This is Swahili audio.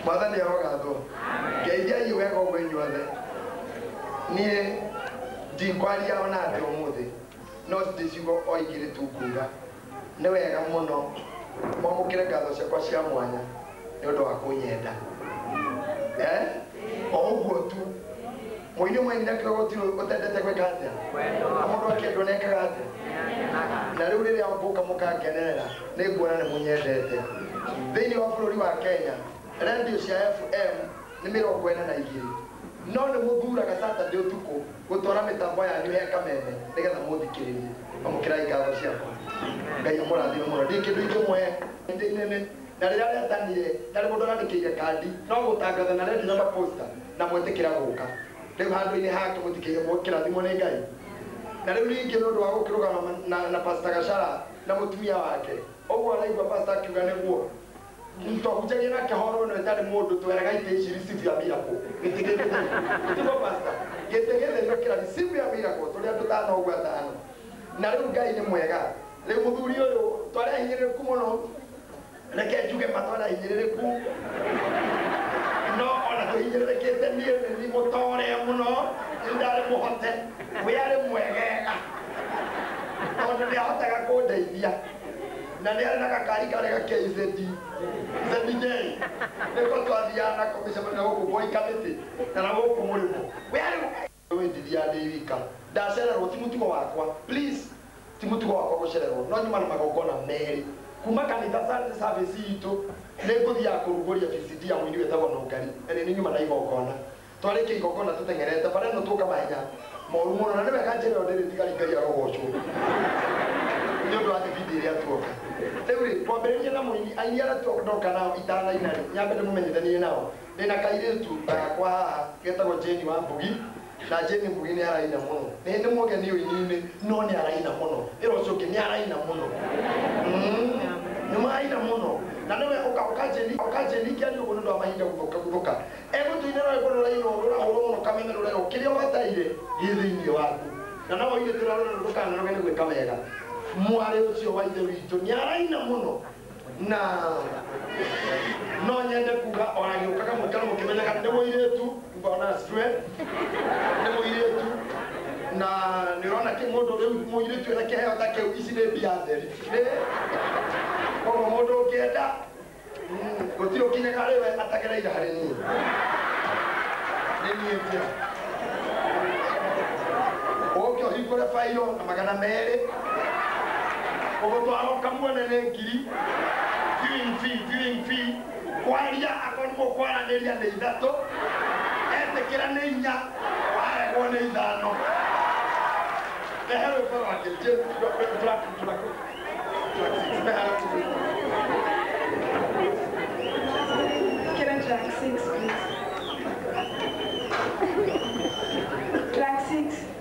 Mwathani arogatho. Ngeithia iwega ogwe nyothe. Nie ndikwaria ona ati umuthi. No ndiciugo oigire tu kuga. Nĩ wega mũno. Mwamũkĩre ngatho ciakwa cia mwanya nĩ ũndũ wa kũnyenda. O ũguo tu. Mũini mwenire kĩrogoti ũtendete gwĩka atĩa? Mũndũ akĩendwo nekaga atĩa? Na rĩu rĩrĩa mũka mũkangenerera nĩ nguona nĩ mũnyendete. Thĩinĩ wa bũrũri wa Kenya, radio cia FM nĩ 42. No nĩ mũthuraga Saturday ũtukũ gũtwara mĩtambo yanyu he kameme nĩgetha mũthikĩrĩrie. Mwamũkĩrai ngatho ciakwa. Ngai amũrathime mũno. Ndĩ kĩndũ kĩmwe ndĩ na rĩrĩa rĩatanire tarĩ mũndũ arandĩkĩire kandi no gũtangatha na redio na maposta na mwĩtĩkĩra gũka. Rĩu handũ-inĩ hake mũtikĩire mũkĩrathimwo nĩ Ngai. Na rĩu ningĩ nĩ ũndũ wa gũkĩrũgama na Pastor Gachara na mũtumia wake. Ũguo araigua Pastor akiuga nĩguo twahujagia na kĩhoro no ĩtarĩ mũndũ tweraga itĩ ici receive ya miracle. Tiguo Pastor. Gĩtegethero kĩra receive ya miracle tũrĩa tũtano ũguo atano. Na rĩu Ngai nĩ mwega. Rĩu mũthuri ũyũ twarĩ hinyĩrĩrĩku mũno. Reke njuge matwara hinyĩrĩrĩku. No ona tũhinyĩrĩrĩkĩte niĩ nĩ mũtore mũno. Ndarĩ mũhote. We arĩ mwegega. Tondũ nĩahotaga kũndeithia. Na nĩ arĩ na gakari karĩ ga KZD. ZJ. Nĩko twathiaga nako mĩcemanio gũkũ Boy Committee kana gũkũ Mũrĩmo. We arĩ wendithia ndĩ wika. Ndacererwo ti mũtugo wakwa. Please. Ti mũtugo wakwa gũcererwo. No nyuma na magongona merĩ. Kuma kanitha Sunday service itũ nĩ ngũthiaga kũrugũria PCD ya mũini wĩtagwo Nongari. Nĩ nyuma na igongona. Twarĩkia igongona tũteng'erete bara ĩno tũka mahenya moru mũno na nĩ wega njĩra ĩyo ndĩrĩ thigari Ngai arogocwo. Nĩ ũndũ wa thibindi ĩrĩa tuoka. Rĩu rĩ twambĩrĩrie na mũini aini arĩa tũndoka nao itanaina rĩ nyambe ndĩmũmenyithanie nao. Ndĩna kairĩtu gakwa haha getagwo Jane wa Mbugi. Na Jane Mbugi nĩ araina mũno. Nĩ mũgeni ũini-inĩ no nĩ araina mũno. Ĩro ũcio ũngĩ nĩ araina mũno. Nĩ maraina mũno. Na nĩwe ũkanjeni kĩani ũguo nĩ ũndũ wa mahinda gũthũka. Egũtuinĩra rwĩmbo rũraina rũrahũrwo mũno kameme rũrerwo kĩrĩa wataire gĩ thĩinĩ waku. Na no oire tũrarora ndũkanarũge nĩ gwĩka wega. Mwarĩ ũcio wa ithe witũ nĩ araina mũno. Na no nyende kuga oragĩũkaga mũikara mũkĩmenyaga nĩ mũirĩtu mbona strength nĩ mũirĩtu na nĩ ũrona mũndũ rĩu mũirĩtu ena kĩheo ta kĩu ici nĩ mbia theri koguo mũndũ ũkĩenda gũtirĩ ũkinyaga rĩwe atagereire harĩ niĩ nĩ niĩ njĩra ũgũkĩ ũhingũre bairo na 200 ũgũtwarwo kamuone nĩ ngiri viewing fee kwaria akorwo nĩ mũkwaranĩria nĩ 3 etĩkĩra nĩ 4 waregwo nĩ 5 ehe rwĩmbo rwake track 6 please. Track 6